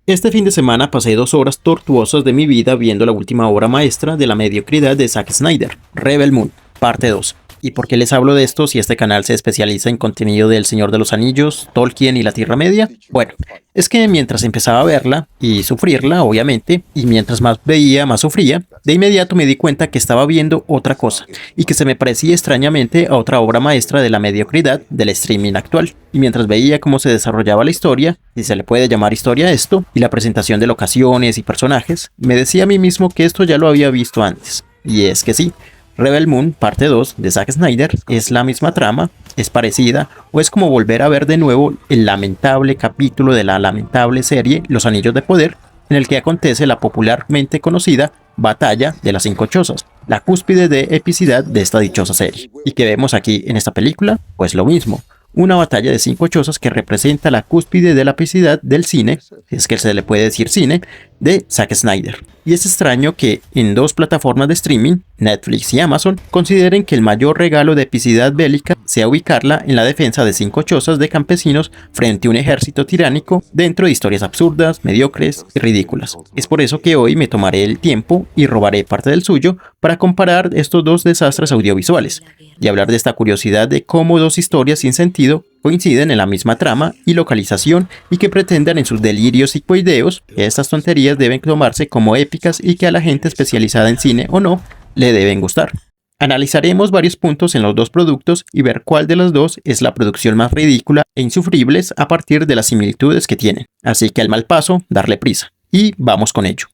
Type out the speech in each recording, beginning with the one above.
Este fin de semana pasé 2 horas tortuosas de mi vida viendo la última obra maestra de la mediocridad de Zack Snyder, Rebel Moon, parte 2. ¿Y por qué les hablo de esto si este canal se especializa en contenido del Señor de los Anillos, Tolkien y la Tierra Media? Bueno, es que mientras empezaba a verla y sufrirla, obviamente, y mientras más veía, más sufría, de inmediato me di cuenta que estaba viendo otra cosa, y que se me parecía extrañamente a otra obra maestra de la mediocridad del streaming actual. Y mientras veía cómo se desarrollaba la historia, si se le puede llamar historia a esto, y la presentación de locaciones y personajes, me decía a mí mismo que esto ya lo había visto antes. Y es que sí, Rebel Moon, parte 2 de Zack Snyder, es la misma trama, es parecida, o es como volver a ver de nuevo el lamentable capítulo de la lamentable serie Los Anillos de Poder, en el que acontece la popularmente conocida Batalla de las Cinco Chozas, la cúspide de epicidad de esta dichosa serie. ¿Y que vemos aquí en esta película? Pues lo mismo. Una batalla de cinco chozas que representa la cúspide de la epicidad del cine, si es que se le puede decir cine, de Zack Snyder. Y es extraño que en dos plataformas de streaming, Netflix y Amazon, consideren que el mayor regalo de epicidad bélica sea ubicarla en la defensa de cinco chozas de campesinos frente a un ejército tiránico dentro de historias absurdas, mediocres y ridículas. Es por eso que hoy me tomaré el tiempo y robaré parte del suyo para comparar estos dos desastres audiovisuales y hablar de esta curiosidad de cómo dos historias sin sentido coinciden en la misma trama y localización y que pretendan en sus delirios psicoideos que estas tonterías deben tomarse como épicas y que a la gente especializada en cine o no le deben gustar. Analizaremos varios puntos en los dos productos y ver cuál de las dos es la producción más ridícula e insufribles a partir de las similitudes que tienen. Así que al mal paso, darle prisa. Y vamos con ello.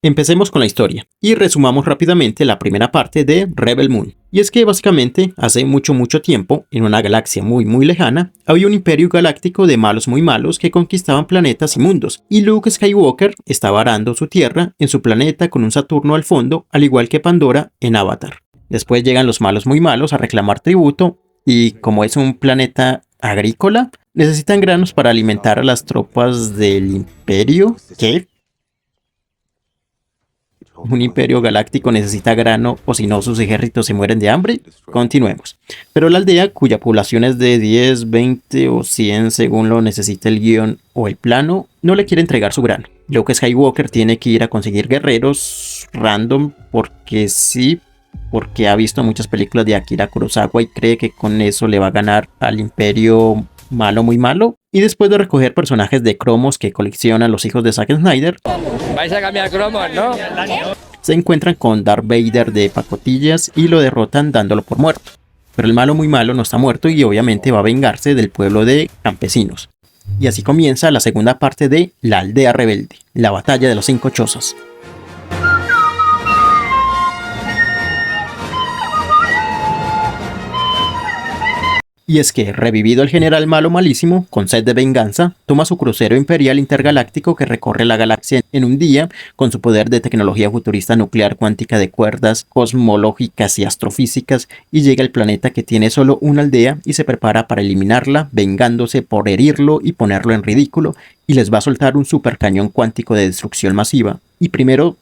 Empecemos con la historia y resumamos rápidamente la primera parte de Rebel Moon. Y es que básicamente hace mucho tiempo, en una galaxia muy lejana, había un imperio galáctico de malos muy malos que conquistaban planetas y mundos, y Luke Skywalker estaba arando su tierra en su planeta con un Saturno al fondo, al igual que Pandora en Avatar. Después llegan los malos muy malos a reclamar tributo, y como es un planeta agrícola, necesitan granos para alimentar a las tropas del imperio. ¿Qué? ¿Un imperio galáctico necesita grano o si no sus ejércitos se mueren de hambre? Continuemos. Pero la aldea, cuya población es de 10, 20 o 100 según lo necesita el guión o el plano, no le quiere entregar su grano. Luke Skywalker tiene que ir a conseguir guerreros random porque sí, porque ha visto muchas películas de Akira Kurosawa y cree que con eso le va a ganar al imperio malo muy malo. Y después de recoger personajes de cromos que coleccionan los hijos de Zack Snyder, vais a cambiar cromos, ¿no? se encuentran con Darth Vader de pacotillas y lo derrotan dándolo por muerto. Pero el malo muy malo no está muerto y obviamente va a vengarse del pueblo de campesinos. Y así comienza la segunda parte de La Aldea Rebelde, la batalla de los cinco chozas. Y es que, revivido el general malo malísimo, con sed de venganza, toma su crucero imperial intergaláctico que recorre la galaxia en un día con su poder de tecnología futurista nuclear cuántica de cuerdas cosmológicas y astrofísicas y llega al planeta que tiene solo una aldea y se prepara para eliminarla, vengándose por herirlo y ponerlo en ridículo, y les va a soltar un super cañón cuántico de destrucción masiva. Y primero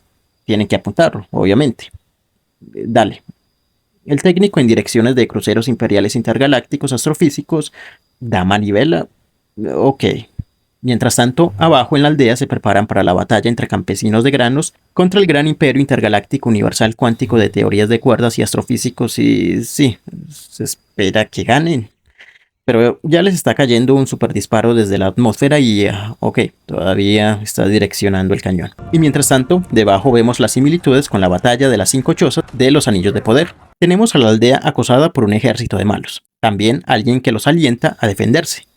tienen que apuntarlo, obviamente. Dale. El técnico en direcciones de cruceros imperiales intergalácticos astrofísicos da manivela. Ok. Mientras tanto, abajo en la aldea se preparan para la batalla entre campesinos de granos contra el gran imperio intergaláctico universal cuántico de teorías de cuerdas y astrofísicos y sí, se espera que ganen. Pero ya les está cayendo un super disparo desde la atmósfera y, ok, todavía está direccionando el cañón. Y mientras tanto, debajo vemos las similitudes con la batalla de las cinco chozas de los Anillos de Poder. Tenemos a la aldea acosada por un ejército de malos. También alguien que los alienta a defenderse.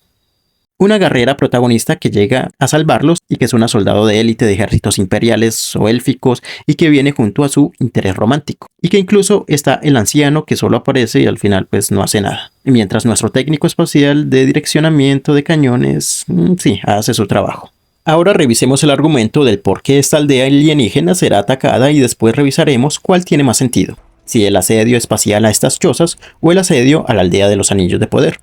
Una guerrera protagonista que llega a salvarlos y que es una soldado de élite de ejércitos imperiales o élficos y que viene junto a su interés romántico. Y que incluso está el anciano que solo aparece y al final pues no hace nada. Y mientras nuestro técnico espacial de direccionamiento de cañones, sí, hace su trabajo. Ahora revisemos el argumento del por qué esta aldea alienígena será atacada y después revisaremos cuál tiene más sentido. Si el asedio espacial a estas chozas o el asedio a la aldea de los Anillos de Poder.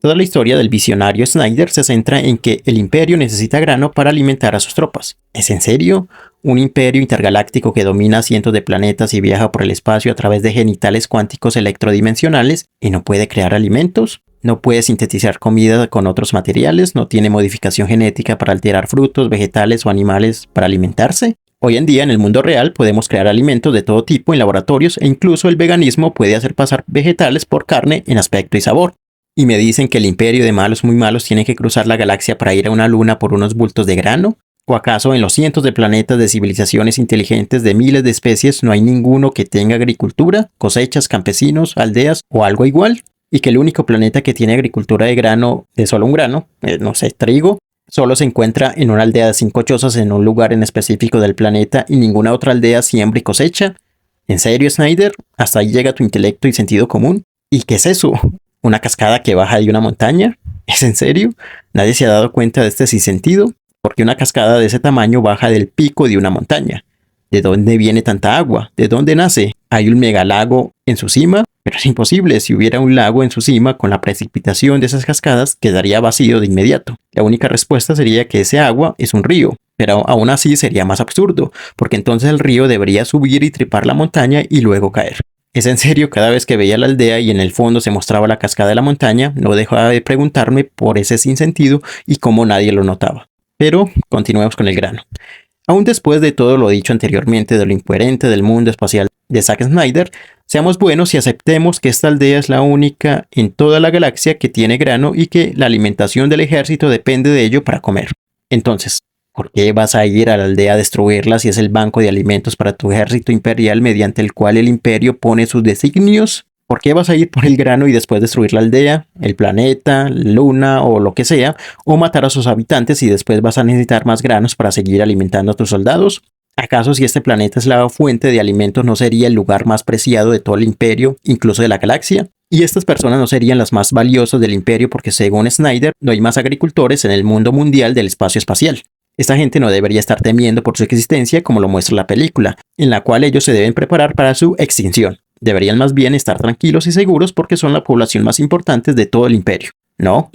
Toda la historia del visionario Snyder se centra en que el imperio necesita grano para alimentar a sus tropas. ¿Es en serio? ¿Un imperio intergaláctico que domina cientos de planetas y viaja por el espacio a través de genitales cuánticos electrodimensionales y no puede crear alimentos? no puede sintetizar comida con otros materiales, no tiene modificación genética para alterar frutos, vegetales o animales para alimentarse. Hoy en día en el mundo real podemos crear alimentos de todo tipo en laboratorios e incluso el veganismo puede hacer pasar vegetales por carne en aspecto y sabor. Y me dicen que el imperio de malos muy malos tiene que cruzar la galaxia para ir a una luna por unos bultos de grano. ¿O acaso en los cientos de planetas de civilizaciones inteligentes de miles de especies no hay ninguno que tenga agricultura, cosechas, campesinos, aldeas o algo igual? Y que el único planeta que tiene agricultura de grano, de solo un grano, no sé, trigo, solo se encuentra en una aldea de 5 chozas en un lugar en específico del planeta y ninguna otra aldea siembra y cosecha. ¿En serio, Snyder? ¿Hasta ahí llega tu intelecto y sentido común? ¿Y qué es eso? ¿Una cascada que baja de una montaña? ¿Es en serio? ¿Nadie se ha dado cuenta de este sinsentido? Porque una cascada de ese tamaño baja del pico de una montaña. ¿De dónde viene tanta agua? ¿De dónde nace? ¿Hay un megalago en su cima? Pero es imposible, si hubiera un lago en su cima con la precipitación de esas cascadas quedaría vacío de inmediato. La única respuesta sería que ese agua es un río, pero aún así sería más absurdo, porque entonces el río debería subir y trepar la montaña y luego caer. Es en serio, cada vez que veía la aldea y en el fondo se mostraba la cascada de la montaña, no dejaba de preguntarme por ese sinsentido y cómo nadie lo notaba. Pero continuemos con el grano. Aún después de todo lo dicho anteriormente de lo incoherente del mundo espacial de Zack Snyder, seamos buenos y aceptemos que esta aldea es la única en toda la galaxia que tiene grano y que la alimentación del ejército depende de ello para comer. Entonces, ¿por qué vas a ir a la aldea a destruirla si es el banco de alimentos para tu ejército imperial mediante el cual el imperio pone sus designios? ¿Por qué vas a ir por el grano y después destruir la aldea, el planeta, la luna o lo que sea, o matar a sus habitantes y después vas a necesitar más granos para seguir alimentando a tus soldados? ¿Acaso si este planeta es la fuente de alimentos no sería el lugar más preciado de todo el imperio, incluso de la galaxia? Y estas personas no serían las más valiosas del imperio porque según Snyder no hay más agricultores en el mundo mundial del espacio espacial. Esta gente no debería estar temiendo por su existencia como lo muestra la película, en la cual ellos se deben preparar para su extinción. Deberían más bien estar tranquilos y seguros porque son la población más importante de todo el imperio. No.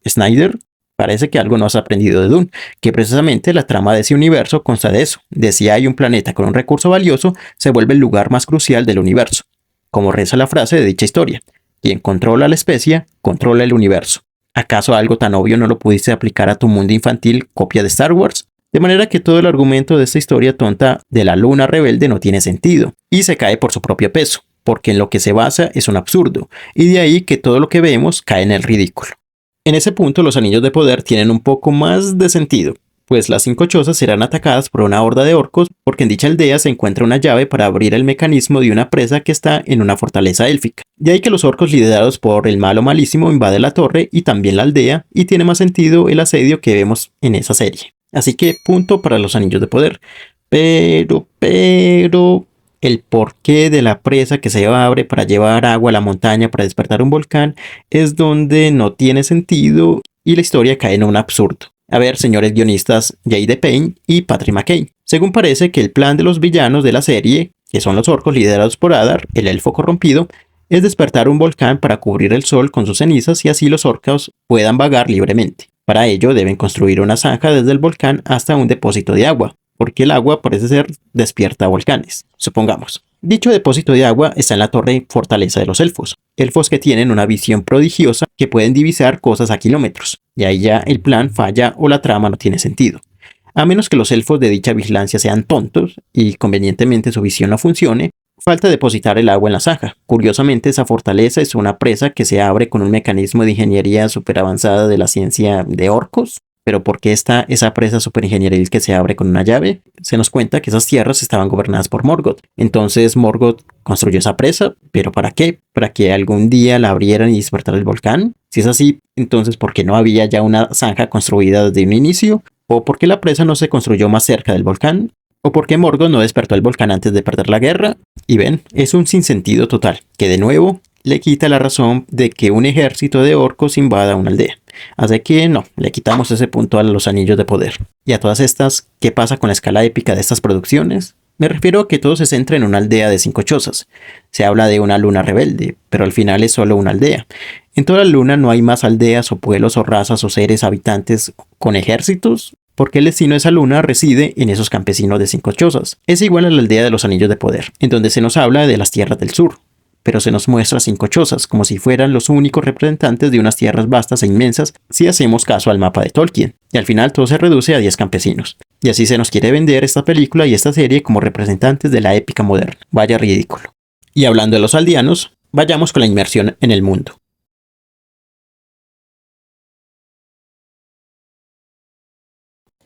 Snyder, parece que algo no has aprendido de Dune, que precisamente la trama de ese universo consta de eso, de si hay un planeta con un recurso valioso, se vuelve el lugar más crucial del universo. Como reza la frase de dicha historia, quien controla la especie, controla el universo. ¿Acaso algo tan obvio no lo pudiste aplicar a tu mundo infantil copia de Star Wars? De manera que todo el argumento de esta historia tonta de la luna rebelde no tiene sentido, y se cae por su propio peso, porque en lo que se basa es un absurdo, y de ahí que todo lo que vemos cae en el ridículo. En ese punto los anillos de poder tienen un poco más de sentido, pues las 5 chozas serán atacadas por una horda de orcos porque en dicha aldea se encuentra una llave para abrir el mecanismo de una presa que está en una fortaleza élfica. De ahí que los orcos liderados por el malo malísimo invaden la torre y también la aldea, y tiene más sentido el asedio que vemos en esa serie. Así que punto para los anillos de poder. Pero, el porqué de la presa que se abre para llevar agua a la montaña para despertar un volcán es donde no tiene sentido y la historia cae en un absurdo. A ver, señores guionistas J.D. Payne y Patrick McKay. Según parece que el plan de los villanos de la serie, que son los orcos liderados por Adar, el elfo corrompido, es despertar un volcán para cubrir el sol con sus cenizas y así los orcos puedan vagar libremente. Para ello deben construir una zanja desde el volcán hasta un depósito de agua, porque el agua parece ser despierta volcanes. Supongamos. Dicho depósito de agua está en la torre fortaleza de los elfos que tienen una visión prodigiosa que pueden divisar cosas a kilómetros, y ahí ya el plan falla o la trama no tiene sentido. A menos que los elfos de dicha vigilancia sean tontos y convenientemente su visión no funcione, falta depositar el agua en la zanja. Curiosamente, esa fortaleza es una presa que se abre con un mecanismo de ingeniería súper avanzada de la ciencia de orcos. Pero ¿por qué está esa presa superingenieril que se abre con una llave? Se nos cuenta que esas tierras estaban gobernadas por Morgoth. Entonces Morgoth construyó esa presa, ¿pero para qué? ¿Para que algún día la abrieran y despertara el volcán? Si es así, entonces ¿por qué no había ya una zanja construida desde un inicio? ¿O por qué la presa no se construyó más cerca del volcán? ¿O por qué Morgoth no despertó el volcán antes de perder la guerra? Y ven, es un sinsentido total, que de nuevo le quita la razón de que un ejército de orcos invada una aldea. Así que no, le quitamos ese punto a los anillos de poder. Y a todas estas, ¿qué pasa con la escala épica de estas producciones? Me refiero a que todo se centra en una aldea de 5 chozas. Se habla de una luna rebelde, pero al final es solo una aldea. En toda la luna no hay más aldeas o pueblos o razas o seres habitantes con ejércitos, porque el destino de esa luna reside en esos campesinos de 5 chozas. Es igual a la aldea de los anillos de poder, en donde se nos habla de las tierras del sur. pero se nos muestra cinco chozas, como si fueran los únicos representantes de unas tierras vastas e inmensas si hacemos caso al mapa de Tolkien, y al final todo se reduce a 10 campesinos. Y así se nos quiere vender esta película y esta serie como representantes de la épica moderna. Vaya ridículo. Y hablando de los aldeanos, vayamos con la inmersión en el mundo.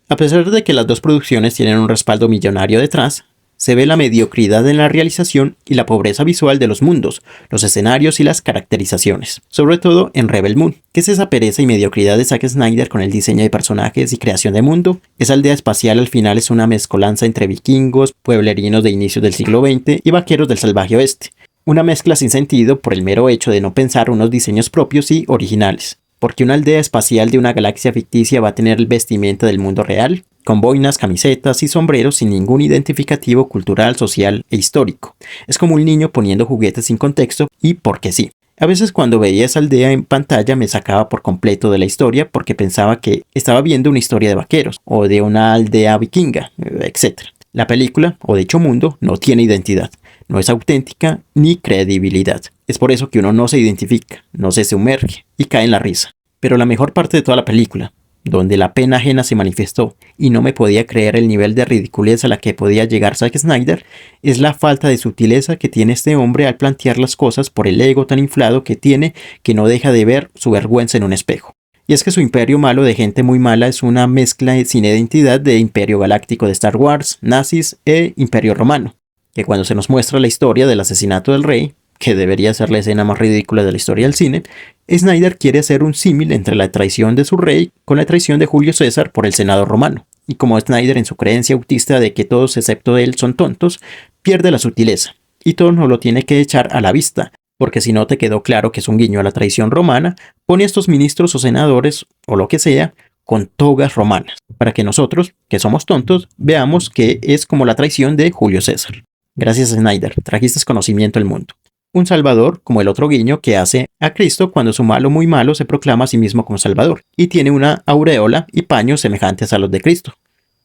A pesar de que las dos producciones tienen un respaldo millonario detrás, se ve la mediocridad en la realización y la pobreza visual de los mundos, los escenarios y las caracterizaciones, sobre todo en Rebel Moon. ¿Qué es esa pereza y mediocridad de Zack Snyder con el diseño de personajes y creación de mundo? Esa aldea espacial al final es una mezcolanza entre vikingos, pueblerinos de inicios del siglo XX y vaqueros del salvaje oeste. Una mezcla sin sentido por el mero hecho de no pensar unos diseños propios y originales. Porque una aldea espacial de una galaxia ficticia va a tener el vestimenta del mundo real, con boinas, camisetas y sombreros sin ningún identificativo cultural, social e histórico. Es como un niño poniendo juguetes sin contexto y porque sí. A veces cuando veía esa aldea en pantalla me sacaba por completo de la historia porque pensaba que estaba viendo una historia de vaqueros o de una aldea vikinga, etc. La película, o dicho mundo, no tiene identidad. No es auténtica ni credibilidad. Es por eso que uno no se identifica, no se sumerge y cae en la risa. Pero la mejor parte de toda la película, donde la pena ajena se manifestó y no me podía creer el nivel de ridiculez a la que podía llegar Zack Snyder, es la falta de sutileza que tiene este hombre al plantear las cosas por el ego tan inflado que tiene que no deja de ver su vergüenza en un espejo. Y es que su imperio malo de gente muy mala es una mezcla sin identidad de imperio galáctico de Star Wars, nazis e imperio romano. Que cuando se nos muestra la historia del asesinato del rey, que debería ser la escena más ridícula de la historia del cine, Snyder quiere hacer un símil entre la traición de su rey con la traición de Julio César por el Senado romano. Y como Snyder en su creencia autista de que todos excepto él son tontos, pierde la sutileza. Y todo nos lo tiene que echar a la vista, porque si no te quedó claro que es un guiño a la traición romana, pone a estos ministros o senadores, o lo que sea, con togas romanas, para que nosotros, que somos tontos, veamos que es como la traición de Julio César. Gracias Snyder, trajiste conocimiento al mundo. Un salvador, como el otro guiño que hace a Cristo cuando su malo muy malo se proclama a sí mismo como salvador, y tiene una aureola y paños semejantes a los de Cristo.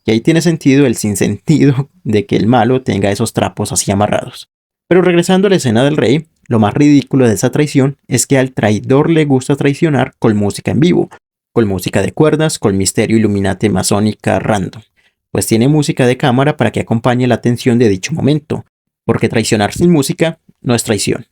Y ahí tiene sentido el sinsentido de que el malo tenga esos trapos así amarrados. Pero regresando a la escena del rey, lo más ridículo de esa traición es que al traidor le gusta traicionar con música en vivo, con música de cuerdas, con misterio Illuminati masónica random. Pues tiene música de cámara para que acompañe la tensión de dicho momento, porque traicionar sin música no es traición.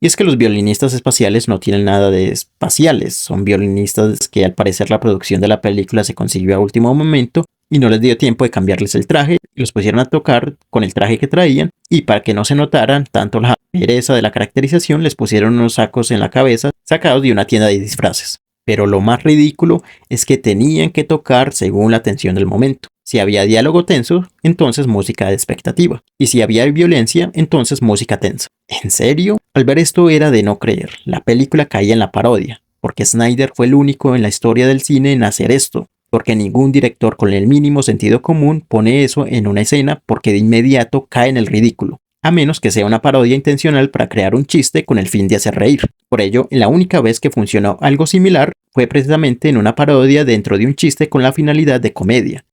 Y es que los violinistas espaciales no tienen nada de espaciales, son violinistas que al parecer la producción de la película se consiguió a último momento y no les dio tiempo de cambiarles el traje, y los pusieron a tocar con el traje que traían, y para que no se notaran tanto la pereza de la caracterización les pusieron unos sacos en la cabeza sacados de una tienda de disfraces. Pero lo más ridículo es que tenían que tocar según la tensión del momento. Si había diálogo tenso, entonces música de expectativa. Y si había violencia, entonces música tensa. ¿En serio? Al ver esto era de no creer. La película caía en la parodia, porque Snyder fue el único en la historia del cine en hacer esto. Porque ningún director con el mínimo sentido común pone eso en una escena porque de inmediato cae en el ridículo. A menos que sea una parodia intencional para crear un chiste con el fin de hacer reír. Por ello, la única vez que funcionó algo similar fue precisamente en una parodia dentro de un chiste con la finalidad de comedia.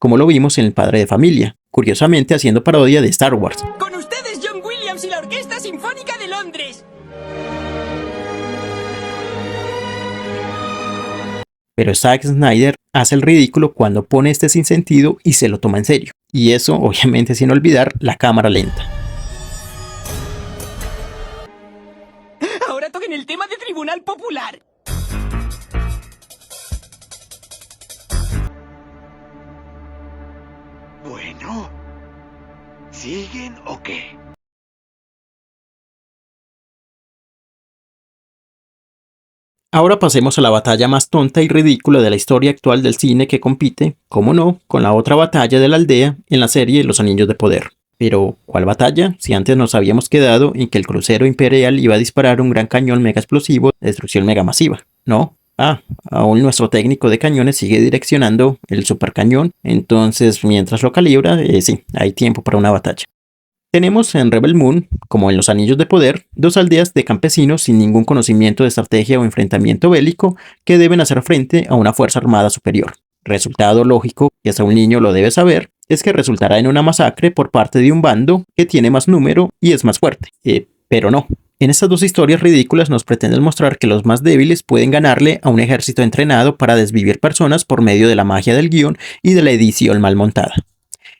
Como lo vimos en El Padre de Familia, curiosamente haciendo parodia de Star Wars. Con ustedes John Williams y la Orquesta Sinfónica de Londres. Pero Zack Snyder hace el ridículo cuando pone este sinsentido y se lo toma en serio. Y eso obviamente sin olvidar la cámara lenta. Ahora toquen el tema de Tribunal Popular. Bueno, ¿siguen o qué? Ahora pasemos a la batalla más tonta y ridícula de la historia actual del cine que compite, como no, con la otra batalla de la aldea en la serie Los Anillos de Poder. Pero, ¿cuál batalla? Si antes nos habíamos quedado en que el crucero imperial iba a disparar un gran cañón mega explosivo de destrucción mega masiva, ¿no? Aún nuestro técnico de cañones sigue direccionando el supercañón, entonces mientras lo calibra, sí, hay tiempo para una batalla. Tenemos en Rebel Moon, como en los Anillos de Poder, dos aldeas de campesinos sin ningún conocimiento de estrategia o enfrentamiento bélico que deben hacer frente a una fuerza armada superior. Resultado lógico, que hasta un niño lo debe saber, es que resultará en una masacre por parte de un bando que tiene más número y es más fuerte. Pero no. En estas dos historias ridículas nos pretenden mostrar que los más débiles pueden ganarle a un ejército entrenado para desvivir personas por medio de la magia del guión y de la edición mal montada.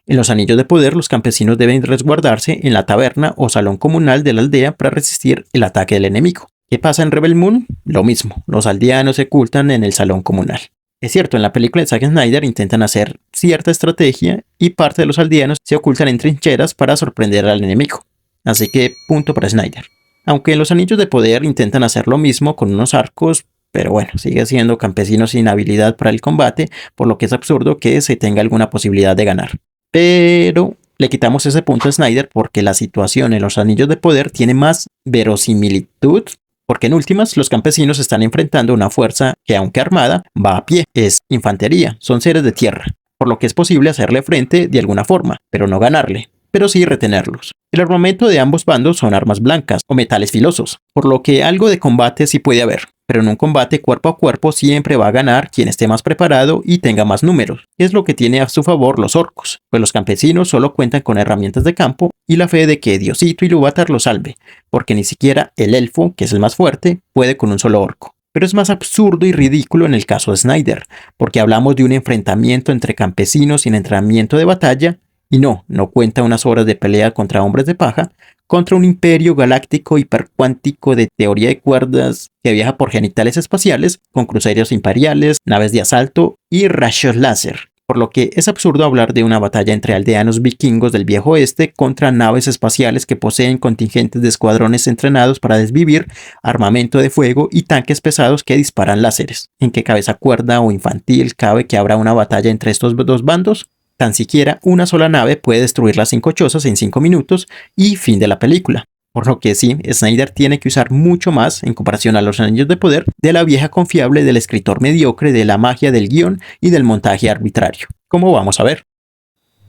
En los Anillos de Poder, los campesinos deben resguardarse en la taberna o salón comunal de la aldea para resistir el ataque del enemigo. ¿Qué pasa en Rebel Moon? Lo mismo, los aldeanos se ocultan en el salón comunal. Es cierto, en la película de Zack Snyder intentan hacer cierta estrategia y parte de los aldeanos se ocultan en trincheras para sorprender al enemigo. Así que punto para Snyder. Aunque en los Anillos de Poder intentan hacer lo mismo con unos arcos, pero bueno, sigue siendo campesinos sin habilidad para el combate, por lo que es absurdo que se tenga alguna posibilidad de ganar. Pero le quitamos ese punto a Snyder porque la situación en los Anillos de Poder tiene más verosimilitud, porque en últimas los campesinos están enfrentando una fuerza que, aunque armada, va a pie, es infantería, son seres de tierra, por lo que es posible hacerle frente de alguna forma, pero no ganarle, pero sí retenerlos. El armamento de ambos bandos son armas blancas o metales filosos, por lo que algo de combate sí puede haber. Pero en un combate cuerpo a cuerpo siempre va a ganar quien esté más preparado y tenga más números, que es lo que tiene a su favor los orcos, pues los campesinos solo cuentan con herramientas de campo y la fe de que Diosito Ilúvatar los salve, porque ni siquiera el elfo, que es el más fuerte, puede con un solo orco. Pero es más absurdo y ridículo en el caso de Snyder, porque hablamos de un enfrentamiento entre campesinos sin entrenamiento de batalla, y no cuenta unas horas de pelea contra hombres de paja, contra un imperio galáctico hipercuántico de teoría de cuerdas que viaja por genitales espaciales, con cruceros imperiales, naves de asalto y rayos láser. Por lo que es absurdo hablar de una batalla entre aldeanos vikingos del viejo oeste contra naves espaciales que poseen contingentes de escuadrones entrenados para desvivir, armamento de fuego y tanques pesados que disparan láseres. ¿En qué cabeza cuerda o infantil cabe que habrá una batalla entre estos dos bandos? Tan siquiera una sola nave puede destruir las 5 chozas en 5 minutos y fin de la película. Por lo que sí, Snyder tiene que usar mucho más, en comparación a los Anillos de Poder, de la vieja confiable del escritor mediocre de la magia del guión y del montaje arbitrario, como vamos a ver.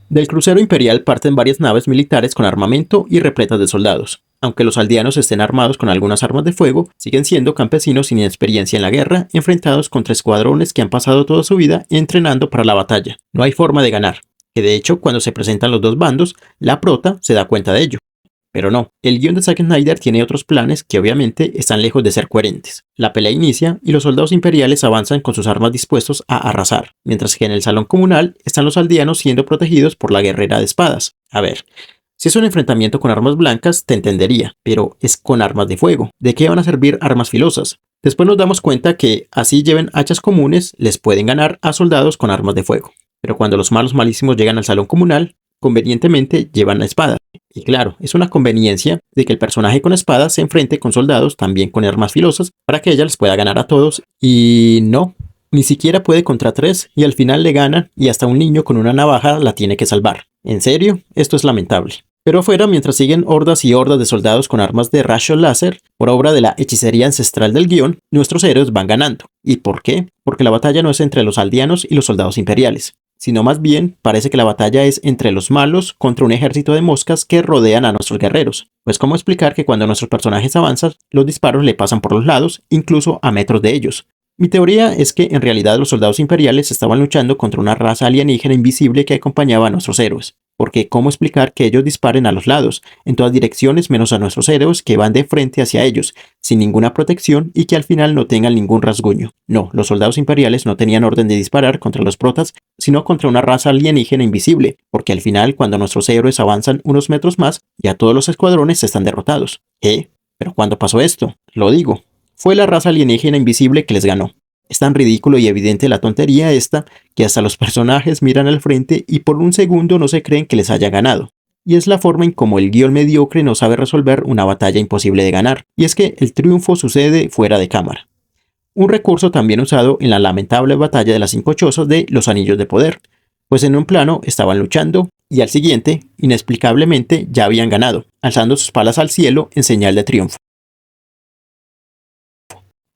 Del crucero imperial parten varias naves militares con armamento y repletas de soldados. Aunque los aldeanos estén armados con algunas armas de fuego, siguen siendo campesinos sin experiencia en la guerra, enfrentados contra escuadrones que han pasado toda su vida entrenando para la batalla. No hay forma de ganar, que de hecho cuando se presentan los dos bandos, la prota se da cuenta de ello. Pero no, el guión de Zack Snyder tiene otros planes que obviamente están lejos de ser coherentes. La pelea inicia y los soldados imperiales avanzan con sus armas dispuestos a arrasar, mientras que en el salón comunal están los aldeanos siendo protegidos por la guerrera de espadas. A ver, si es un enfrentamiento con armas blancas, te entendería, pero es con armas de fuego. ¿De qué van a servir armas filosas? Después nos damos cuenta que, así lleven hachas comunes, les pueden ganar a soldados con armas de fuego. Pero cuando los malos malísimos llegan al salón comunal, convenientemente llevan la espada. Y claro, es una conveniencia de que el personaje con espada se enfrente con soldados también con armas filosas para que ella les pueda ganar a todos. Y no, ni siquiera puede contra 3 y al final le ganan y hasta un niño con una navaja la tiene que salvar. ¿En serio? Esto es lamentable. Pero afuera, mientras siguen hordas y hordas de soldados con armas de rayos láser, por obra de la hechicería ancestral del guión, nuestros héroes van ganando. ¿Y por qué? Porque la batalla no es entre los aldeanos y los soldados imperiales, sino más bien parece que la batalla es entre los malos contra un ejército de moscas que rodean a nuestros guerreros. Pues cómo explicar que cuando nuestros personajes avanzan, los disparos le pasan por los lados, incluso a metros de ellos. Mi teoría es que en realidad los soldados imperiales estaban luchando contra una raza alienígena invisible que acompañaba a nuestros héroes. Porque ¿cómo explicar que ellos disparen a los lados, en todas direcciones menos a nuestros héroes que van de frente hacia ellos, sin ninguna protección y que al final no tengan ningún rasguño? No, los soldados imperiales no tenían orden de disparar contra los protas, sino contra una raza alienígena invisible, porque al final cuando nuestros héroes avanzan unos metros más, ya todos los escuadrones están derrotados. ¿Pero cuándo pasó esto? Lo digo, fue la raza alienígena invisible que les ganó. Es tan ridículo y evidente la tontería esta que hasta los personajes miran al frente y por un segundo no se creen que les haya ganado. Y es la forma en cómo el guión mediocre no sabe resolver una batalla imposible de ganar. Y es que el triunfo sucede fuera de cámara. Un recurso también usado en la lamentable batalla de las 5 chozas de Los Anillos de Poder. Pues en un plano estaban luchando y al siguiente, inexplicablemente, ya habían ganado, alzando sus palas al cielo en señal de triunfo.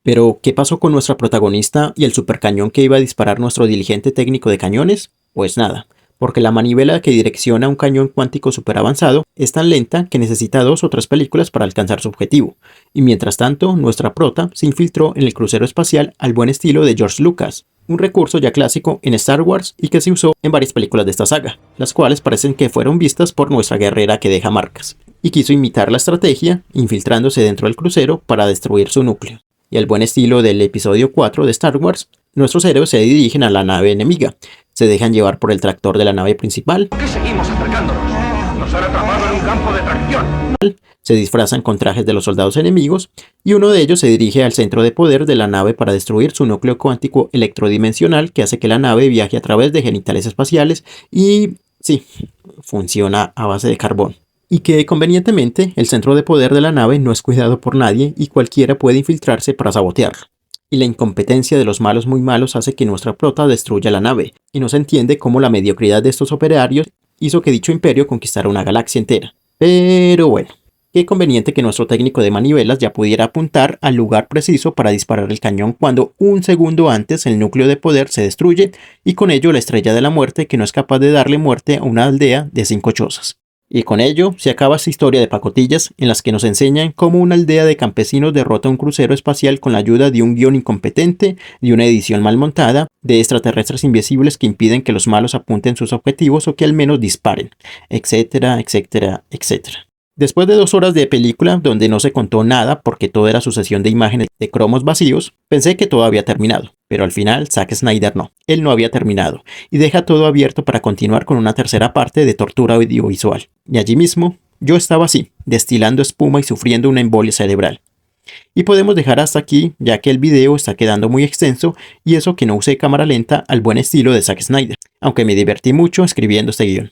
Pero, ¿qué pasó con nuestra protagonista y el supercañón que iba a disparar nuestro diligente técnico de cañones? Pues nada, porque la manivela que direcciona un cañón cuántico super avanzado es tan lenta que necesita 2 o 3 películas para alcanzar su objetivo, y mientras tanto nuestra prota se infiltró en el crucero espacial al buen estilo de George Lucas, un recurso ya clásico en Star Wars y que se usó en varias películas de esta saga, las cuales parecen que fueron vistas por nuestra guerrera que deja marcas, y quiso imitar la estrategia infiltrándose dentro del crucero para destruir su núcleo. Y al buen estilo del episodio 4 de Star Wars, nuestros héroes se dirigen a la nave enemiga, se dejan llevar por el tractor de la nave principal, ¿Por qué seguimos acercándonos? Nos han atrapado en un campo de tracción. se disfrazan con trajes de los soldados enemigos y uno de ellos se dirige al centro de poder de la nave para destruir su núcleo cuántico electrodimensional que hace que la nave viaje a través de genitales espaciales y, sí, funciona a base de carbón. Y que convenientemente el centro de poder de la nave no es cuidado por nadie y cualquiera puede infiltrarse para sabotearlo. Y la incompetencia de los malos muy malos hace que nuestra prota destruya la nave, y no se entiende cómo la mediocridad de estos operarios hizo que dicho imperio conquistara una galaxia entera. Pero bueno, qué conveniente que nuestro técnico de manivelas ya pudiera apuntar al lugar preciso para disparar el cañón cuando un segundo antes el núcleo de poder se destruye y con ello la estrella de la muerte que no es capaz de darle muerte a una aldea de 5 chozas. Y con ello se acaba esta historia de pacotillas en las que nos enseñan cómo una aldea de campesinos derrota un crucero espacial con la ayuda de un guión incompetente, de una edición mal montada, de extraterrestres invisibles que impiden que los malos apunten sus objetivos o que al menos disparen, etcétera, etcétera, etcétera. Después de 2 horas de película donde no se contó nada porque todo era sucesión de imágenes de cromos vacíos, pensé que todo había terminado, pero al final Zack Snyder no, él no había terminado y deja todo abierto para continuar con una tercera parte de tortura audiovisual. Y allí mismo, yo estaba así, destilando espuma y sufriendo una embolia cerebral. Y podemos dejar hasta aquí ya que el video está quedando muy extenso y eso que no usé cámara lenta al buen estilo de Zack Snyder, aunque me divertí mucho escribiendo este guión.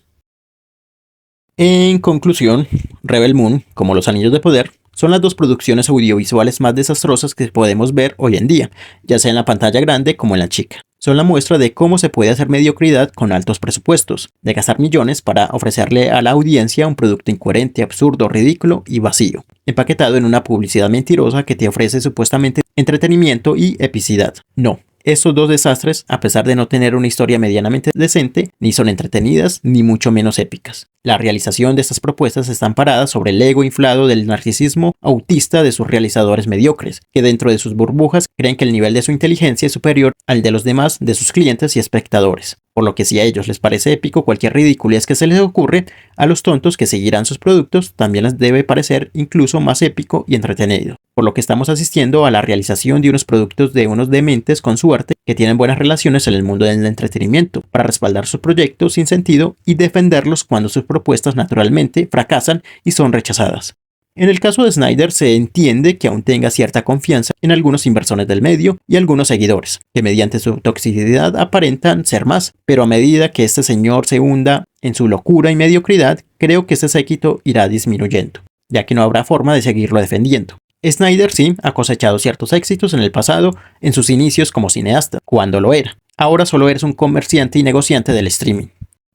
En conclusión, Rebel Moon, como Los Anillos de Poder, son las 2 producciones audiovisuales más desastrosas que podemos ver hoy en día, ya sea en la pantalla grande como en la chica. Son la muestra de cómo se puede hacer mediocridad con altos presupuestos, de gastar millones para ofrecerle a la audiencia un producto incoherente, absurdo, ridículo y vacío, empaquetado en una publicidad mentirosa que te ofrece supuestamente entretenimiento y epicidad. No. Estos 2 desastres, a pesar de no tener una historia medianamente decente, ni son entretenidas, ni mucho menos épicas. La realización de estas propuestas está amparada sobre el ego inflado del narcisismo autista de sus realizadores mediocres, que dentro de sus burbujas creen que el nivel de su inteligencia es superior al de los demás de sus clientes y espectadores. Por lo que si a ellos les parece épico cualquier ridiculez que se les ocurre, a los tontos que seguirán sus productos también les debe parecer incluso más épico y entretenido. Por lo que estamos asistiendo a la realización de unos productos de unos dementes con suerte que tienen buenas relaciones en el mundo del entretenimiento, para respaldar sus proyectos sin sentido y defenderlos cuando sus propuestas naturalmente fracasan y son rechazadas. En el caso de Snyder se entiende que aún tenga cierta confianza en algunos inversores del medio y algunos seguidores, que mediante su toxicidad aparentan ser más, pero a medida que este señor se hunda en su locura y mediocridad, creo que este séquito irá disminuyendo, ya que no habrá forma de seguirlo defendiendo. Snyder sí ha cosechado ciertos éxitos en el pasado, en sus inicios como cineasta, cuando lo era. Ahora solo eres un comerciante y negociante del streaming.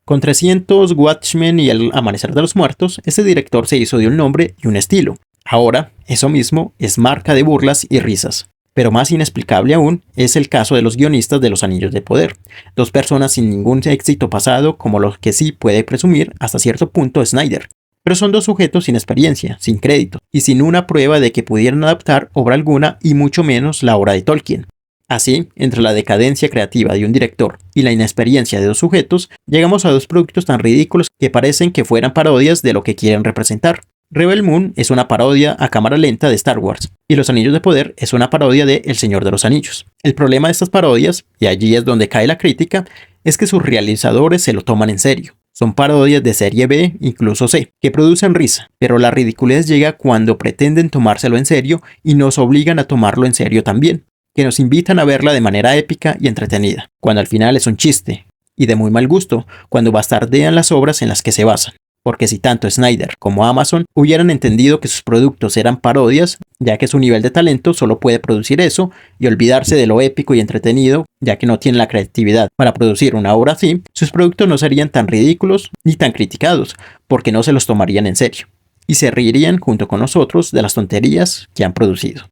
Con 300, Watchmen y El Amanecer de los Muertos, este director se hizo de un nombre y un estilo. Ahora, eso mismo es marca de burlas y risas. Pero más inexplicable aún es el caso de los guionistas de Los Anillos de Poder. 2 personas sin ningún éxito pasado como los que sí puede presumir hasta cierto punto Snyder. Pero son 2 sujetos sin experiencia, sin crédito, y sin una prueba de que pudieran adaptar obra alguna y mucho menos la obra de Tolkien. Así, entre la decadencia creativa de un director y la inexperiencia de 2 sujetos, llegamos a 2 productos tan ridículos que parecen que fueran parodias de lo que quieren representar. Rebel Moon es una parodia a cámara lenta de Star Wars, y Los Anillos de Poder es una parodia de El Señor de los Anillos. El problema de estas parodias, y allí es donde cae la crítica, es que sus realizadores se lo toman en serio. Son parodias de serie B, incluso C, que producen risa, pero la ridiculez llega cuando pretenden tomárselo en serio y nos obligan a tomarlo en serio también, que nos invitan a verla de manera épica y entretenida, cuando al final es un chiste, y de muy mal gusto, cuando bastardean las obras en las que se basan. Porque si tanto Snyder como Amazon hubieran entendido que sus productos eran parodias, ya que su nivel de talento solo puede producir eso, y olvidarse de lo épico y entretenido, ya que no tienen la creatividad para producir una obra así, sus productos no serían tan ridículos ni tan criticados, porque no se los tomarían en serio, y se reirían junto con nosotros de las tonterías que han producido.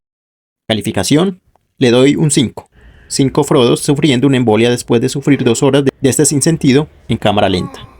Calificación, le doy un 5. 5 Frodos sufriendo una embolia después de sufrir 2 horas de este sinsentido en cámara lenta.